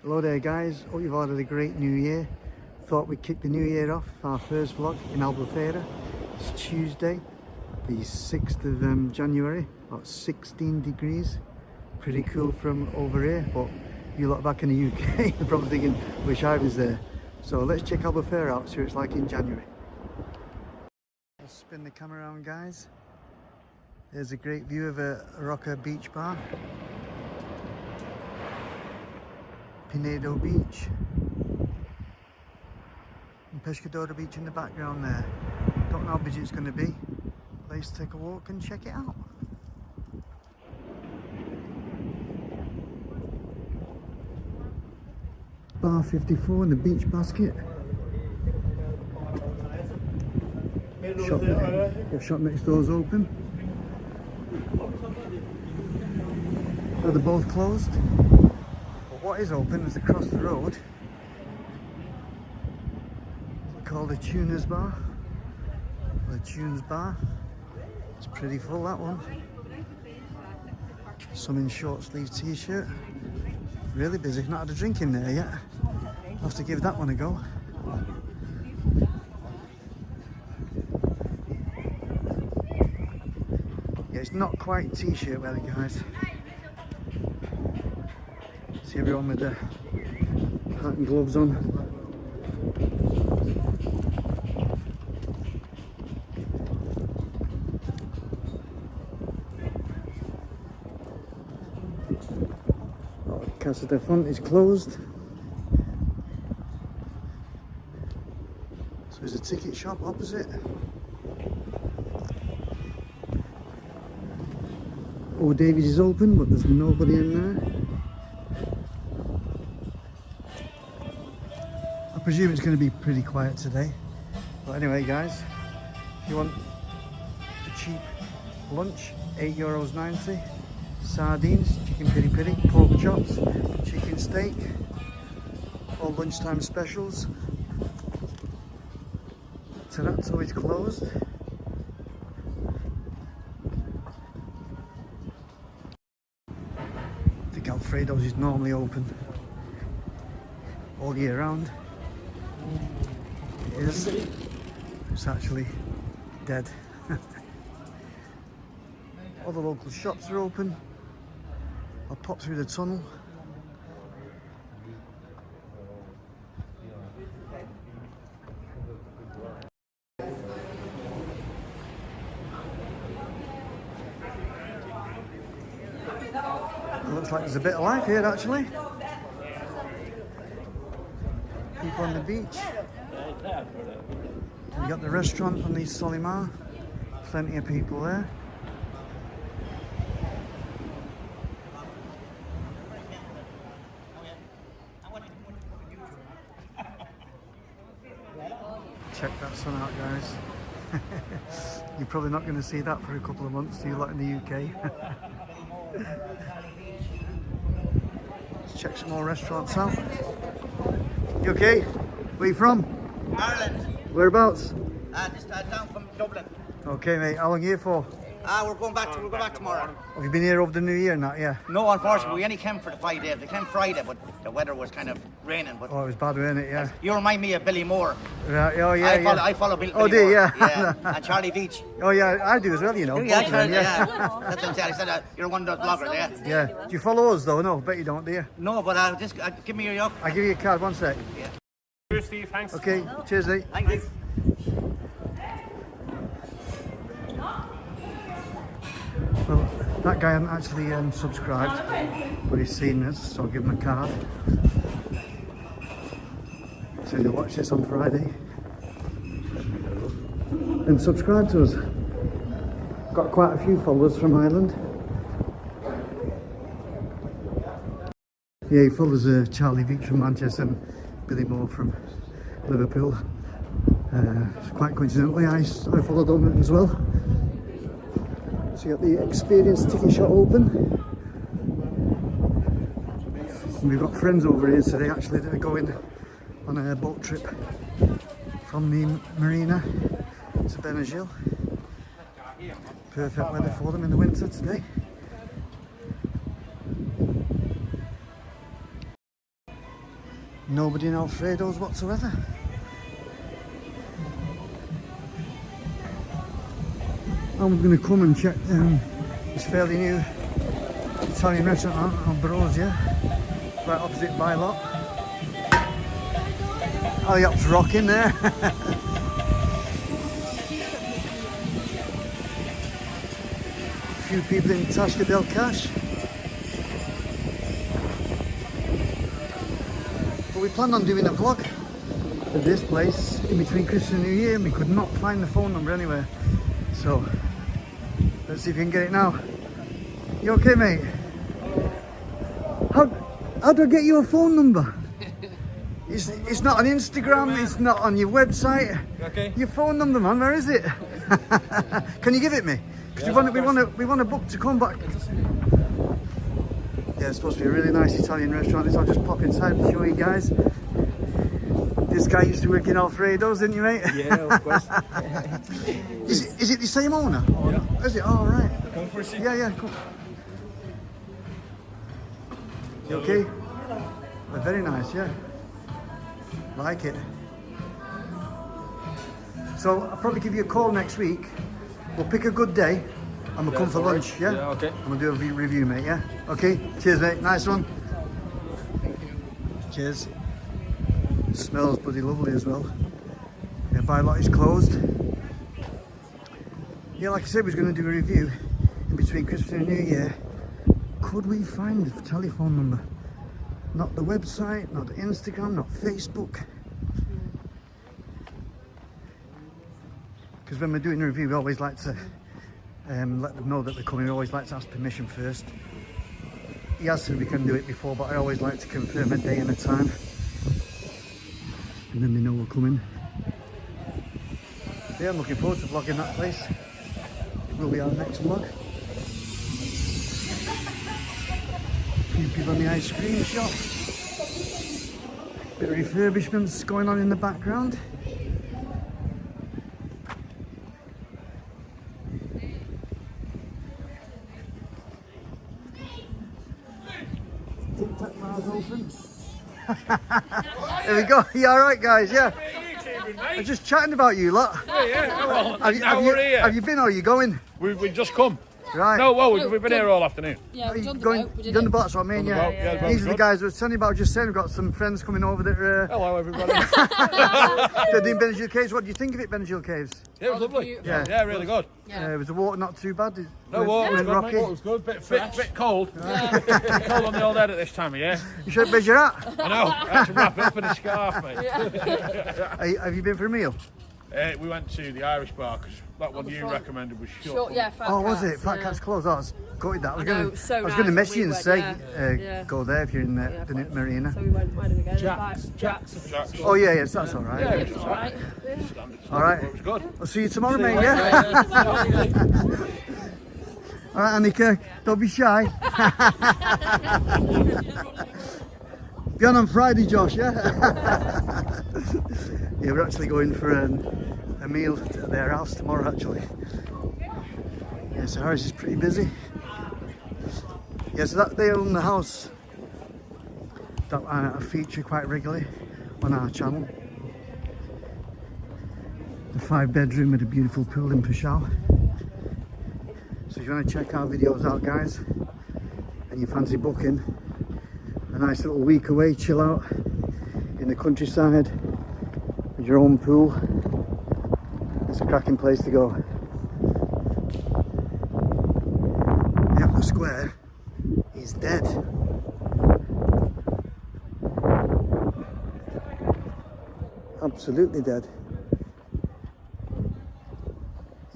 Hello there guys, hope you've all had a great new year. Thought we'd kick the new year off with our first vlog in Albufeira. It's Tuesday, the 6th of January, about 16 degrees. Pretty cool from over here, but you lot back in the UK are probably thinking, wish I was there. So let's check Albufeira out, see what it's like in January. Let's spin the camera around guys. There's a great view of a rocker beach bar. Penedo Beach and Pescador Beach in the background there. Don't know how busy it's going to be. Let's take a walk and check it out. Bar 54 and the beach basket. Shop next door's open. So they're both closed. What is open is across the road, called the Tuner's Bar, or the Tunes Bar. It's pretty full, that one. Some in short sleeve t-shirt. Really busy, not had a drink in there yet. I'll have to give that one a go. Yeah, it's not quite t-shirt weather, guys. See everyone with their hat and gloves on. Oh, Casa de Font is closed. So there's a ticket shop opposite. Oh, Davies is open, but there's nobody in there. I presume it's going to be pretty quiet today. But anyway guys, if you want a cheap lunch, €8.90, sardines, chicken piri piri, pork chops, chicken steak, all lunchtime specials. Terrazzo is closed. I think Alfredo's is normally open all year round. It is. It's actually dead. All the local shops are open. I'll pop through the tunnel. It looks like there's a bit of life here actually. People on the beach. We got the restaurant on the Solimar. Plenty of people there. Check that sun out, guys. You're probably not going to see that for a couple of months, you lot in the UK. Let's check some more restaurants out. You okay? Where you from? Ireland. Whereabouts? Just down from Dublin. Okay, mate. How long are you here for? We're going back tomorrow. Have you been here over the New Year and that, yeah? No, unfortunately, we only came for the 5 days. We came Friday, but the weather was kind of raining. But Oh, it was bad, wasn't it? Yeah. you remind me of Billy Moore. Right. Oh, yeah, I follow Billy Oh, do Moore. you? Yeah. And Charlie Beach. Oh, yeah, I do as well, you know. Yeah, both of them, yeah. That's what I said. I said you're one of those bloggers, yeah? Yeah. Do you follow us, though? No, bet you don't, do you? No, but just give me your yuck. I'll give you a card, one sec. Yeah. Cheers, Steve. Thanks. Okay, cheers, mate. Thanks. Well, that guy hasn't actually subscribed, but he's seen this, so I'll give him a card. So you'll watch this on Friday. And subscribe to us. Got quite a few followers from Ireland. Yeah, he follows Charlie Beach from Manchester and Billy Moore from Liverpool. Quite coincidentally, I followed them as well. So you got the Experience ticket shop open. And we've got friends over here today actually that are going on a boat trip from the marina to Benagil. Perfect weather for them in the winter today. Nobody in Alfredo's whatsoever. I'm going to come and check this fairly new Italian restaurant on Ambrosia, right opposite Bylot. Oh, yacht's rocking there. A few people in Tasca del Cash. But we planned on doing a vlog of this place in between Christmas and New Year, and we could not find the phone number anywhere. So let's see if you can get it now. You okay, mate? How do I get your phone number? It's not on Instagram, it's not on your website. Okay. Your phone number, man, where is it? Can you give it me? Because we want to book to come back. Yeah, it's supposed to be a really nice Italian restaurant. I'll just pop inside and show you guys. This guy used to work in Alfredo's, didn't you, mate? Yeah, of course. Is it the same owner? Yeah. Is it? Oh, right. Come for a seat. Yeah, cool. You okay? They're very nice, yeah. Like it. So I'll probably give you a call next week. We'll pick a good day and we'll come for lunch, yeah? Yeah, okay. And we'll do a review, mate, yeah? Okay, cheers, mate. Nice one. Cheers. Smells bloody lovely as well. Yeah, Bylot is closed. Yeah, like I said, we was going to do a review in between Christmas and New Year. Could we find the telephone number? Not the website, not the Instagram, not Facebook. Because when we're doing a review, we always like to let them know that we're coming. We always like to ask permission first. He has said we can do it before, but I always like to confirm a day and a time. And then they know we're coming. Yeah, I'm looking forward to vlogging that place. It will be our next vlog. A few people in the ice cream shop. Bit of refurbishments going on in the background. Tic Tac bar's open. There we go. You alright, guys? Yeah. I'm just chatting about you lot. Yeah, well, Have you been or are you going? We've just come. Right. No, well, we've been here all afternoon. Yeah, we've done the Going, boat. We you did done the it. boat, that's what I mean, Done the boat, yeah. yeah, the boat These was are the good. guys I was telling you about just saying. We've got some friends coming over that Hello, everybody. they're doing Benadryl Caves. What do you think of it, Benadryl Caves? Yeah, it was lovely. beautiful. Yeah, really good. Yeah. Was the water not too bad? No, water was Went good, rocky? mate. Water was good. Bit cold. Bit cold on the old head at this time of year. You should have your hat. I know. I had to wrap it up in a scarf, mate. Have you been for a meal? We went to the Irish bar because that one you recommended was shut. Short, yeah, Fat Oh, was Cats, it? Fat yeah. Cat's closed. I was gutted that. I was I know, going it was so to nice mess when you we and went, say yeah. go there if you're in the marina. So we went again. Jack's. Oh yeah, yes, that's all right. Yeah, It was alright. All right. It was good. I'll see you tomorrow, mate. Yeah. All right, Annika, don't be shy. Be on Friday, Josh. Yeah. Yeah, we're actually going for a meal at their house tomorrow. Actually. Yeah, so Harris is pretty busy. Yeah, so that they own the house that I feature quite regularly on our channel. The 5-bedroom with a beautiful pool in Peshawar. So if you want to check our videos out, guys, and you fancy booking a nice little week away, chill out in the countryside with your own pool, it's a cracking place to go. The Upper Square is dead. Absolutely dead.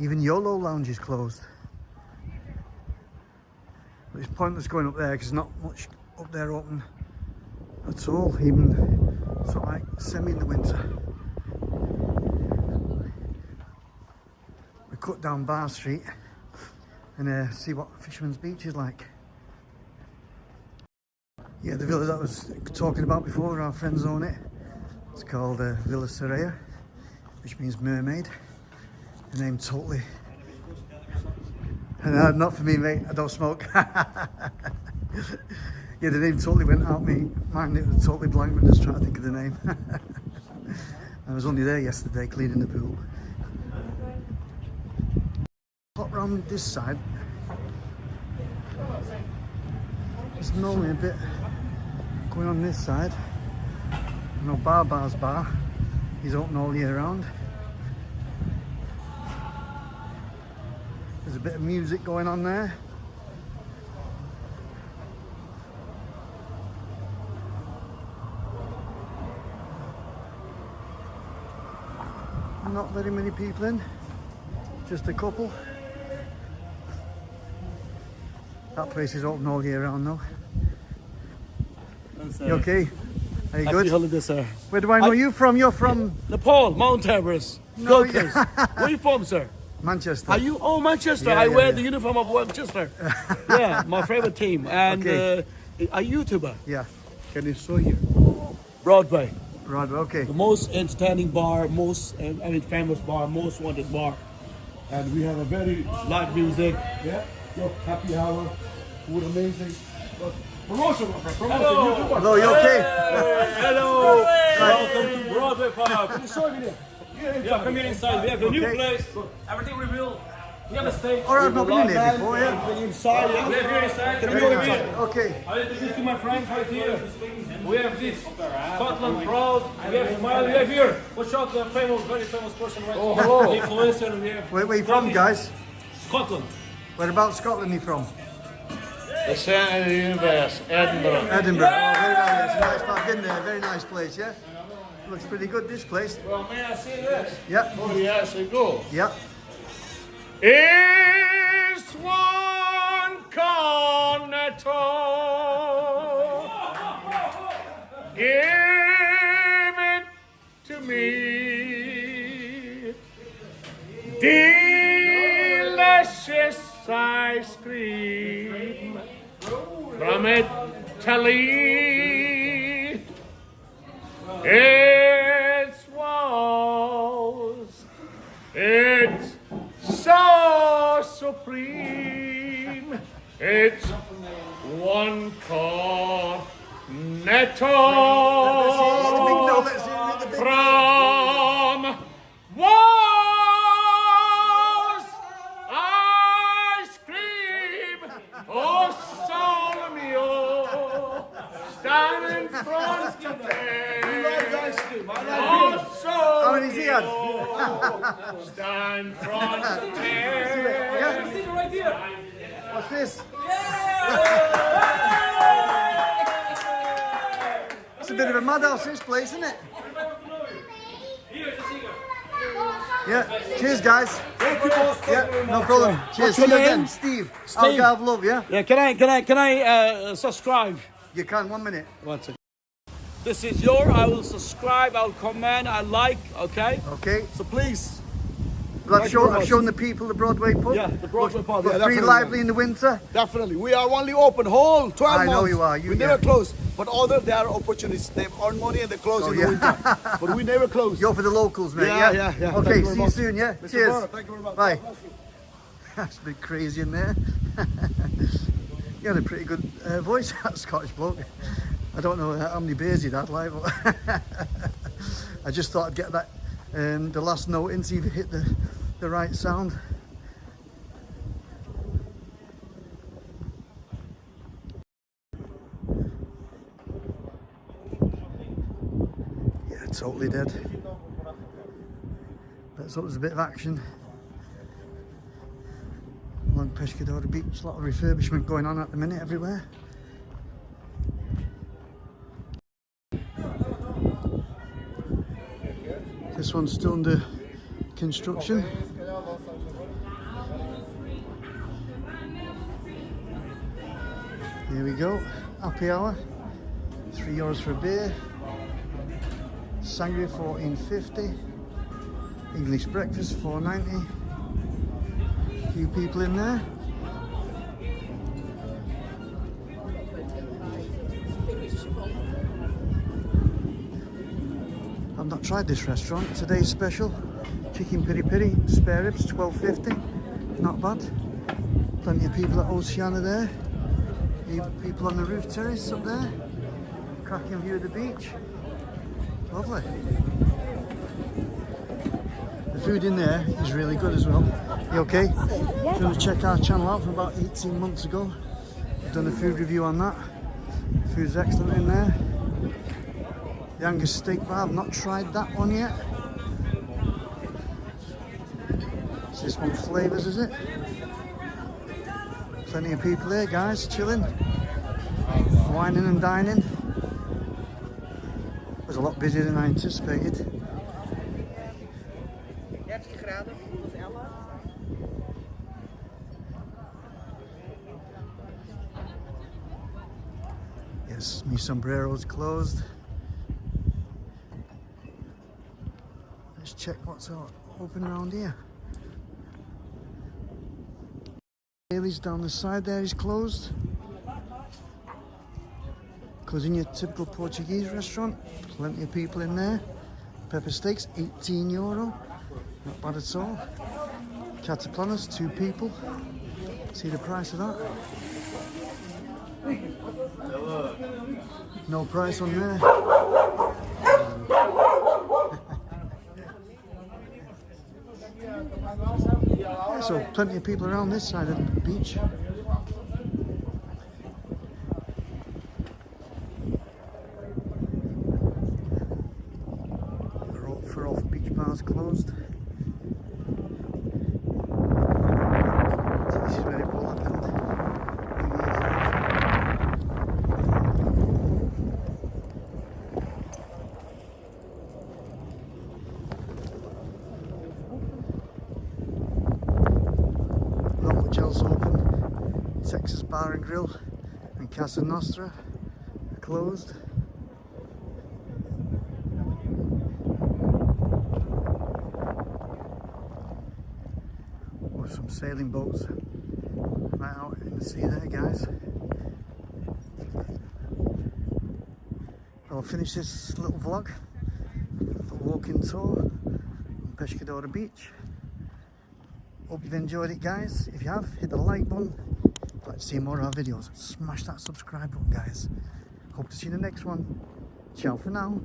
Even YOLO Lounge is closed. But it's pointless going up there because there's not much up there open at all, even sort of like semi in the winter. We cut down Bar Street and see what Fisherman's Beach is like. Yeah, the villa that I was talking about before, our friends own it. It's called Villa Serea, which means mermaid. The name totally. And not for me, mate. I don't smoke. Yeah, the name totally went out me. Mine it was totally blank when I was trying to think of the name. I was only there yesterday cleaning the pool. Hop round this side. There's normally a bit going on this side. No Bar's bar. He's open all year round. There's a bit of music going on there. Not very many people in, just a couple. That place is open all year round though. You okay? Are you Happy good? holiday, sir. Where do I know you from? You're from Nepal, Mount Everest. No, Gold Coast. Where are you from, sir? Manchester. Are you? Oh, Manchester. Yeah, I yeah, wear yeah. the uniform of Manchester. Yeah, my favorite team. And Okay. a YouTuber. Yeah, Can you show here? Broadway. right, okay. The most entertaining bar, famous bar, most wanted bar. And we have a very live music. Yeah. Look, happy hour. Food amazing. Look, promotion, my friend. Promotion. YouTuber. Hello, you okay? Hello. Welcome to Broadway Park. Can you show me there? Yeah, come here inside. We have a new Okay. place. Everything revealed. We have a stage. Alright, I've not been in here before, yeah? Inside, yeah. We have here inside. Can Very you nice. here? Okay. I'll introduce you my friends right here. We have this Scotland proud. We have Smile. We have here. Watch out, the famous, very famous person right here. hello. Influencer. We have Where you from, guys? Scotland. Whereabouts Scotland are you from? The centre of the universe, Edinburgh. Edinburgh. Oh, very nice. Nice. I've been there. Very nice place, yeah? Looks pretty good, this place. Well, may I say this? Yeah, Before we actually go. yeah. It's one cornetto. Give it to me. Delicious ice cream from Italy. It's It's so supreme. It's one cornetto from Wars ice cream. Oh, sole mio, stand in front today. Oh, sole How many's he had? stand front today. Sitting right here. What's this? It's a bit of a madhouse, this place, isn't it? Here, the singer. Yeah. Cheers, guys. Thank you both. Yeah, no problem. Cheers. See your you name? again, Steve. Algarve love, yeah? Yeah, can I subscribe? You can, 1 minute. One second. This is your. I will subscribe. I'll comment. I like. Okay. Okay. So please. Well, Thank you very I've much. shown the people the Broadway pub. Yeah, the Broadway pub. Look Yeah, pretty definitely. lively in the winter. Definitely. We are only open whole 12 I months. know you are. We never close. But other there are opportunities. They earn money and they close in the yeah. winter. But we never close. You're for the locals, mate. Yeah, yeah, yeah. Thank Okay, you very see you much. soon, yeah? Mr. Cheers. Burr, thank you very much. Bye. That's a bit crazy in there. You had a pretty good voice, that Scottish bloke. I don't know how many beers he'd had, like, but I just thought I'd get that, the last note in, see if it hit the right sound. Yeah, totally dead. Let's hope there's a bit of action. Along Pescador Beach, a lot of refurbishment going on at the minute everywhere. This one's still under construction. Here we go, happy hour, €3 for a beer. Sangria $14.50. English breakfast $4.90. A few people in there. I've not tried this restaurant. Today's special, chicken piri piri, spare ribs $12.50. Not bad. Plenty of people at Oceana there. People on the roof terrace up there. Cracking view of the beach. Lovely. The food in there is really good as well. You okay? If you want to check our channel out from about 18 months ago, I've done a food review on that. Food's excellent in there. The Angus steak bar, I've not tried that one yet. So this one flavours, is it? Plenty of people here, guys, chilling, wining and dining. It was a lot busier than I anticipated. Yes, my sombrero's closed. Let's check what's open around here. Bailey's down the side there is closed. Because in your typical Portuguese restaurant, plenty of people in there. Pepper steaks, €18. Not bad at all. Cataplanas, 2 people. See the price of that? No price on there. Yeah, so plenty of people around this side of the beach. For off beach bars closed. So this is where it all happened. Not much else open. Texas Bar and Grill and Casa Nostra are closed. Some sailing boats right out in the sea there, guys. I'll finish this little vlog, the walking tour on Pescador Beach. Hope you've enjoyed it, guys. If you have, hit the like button. If you'd like to see more of our videos, smash that subscribe button, guys. Hope to see you in the next one. Ciao for now.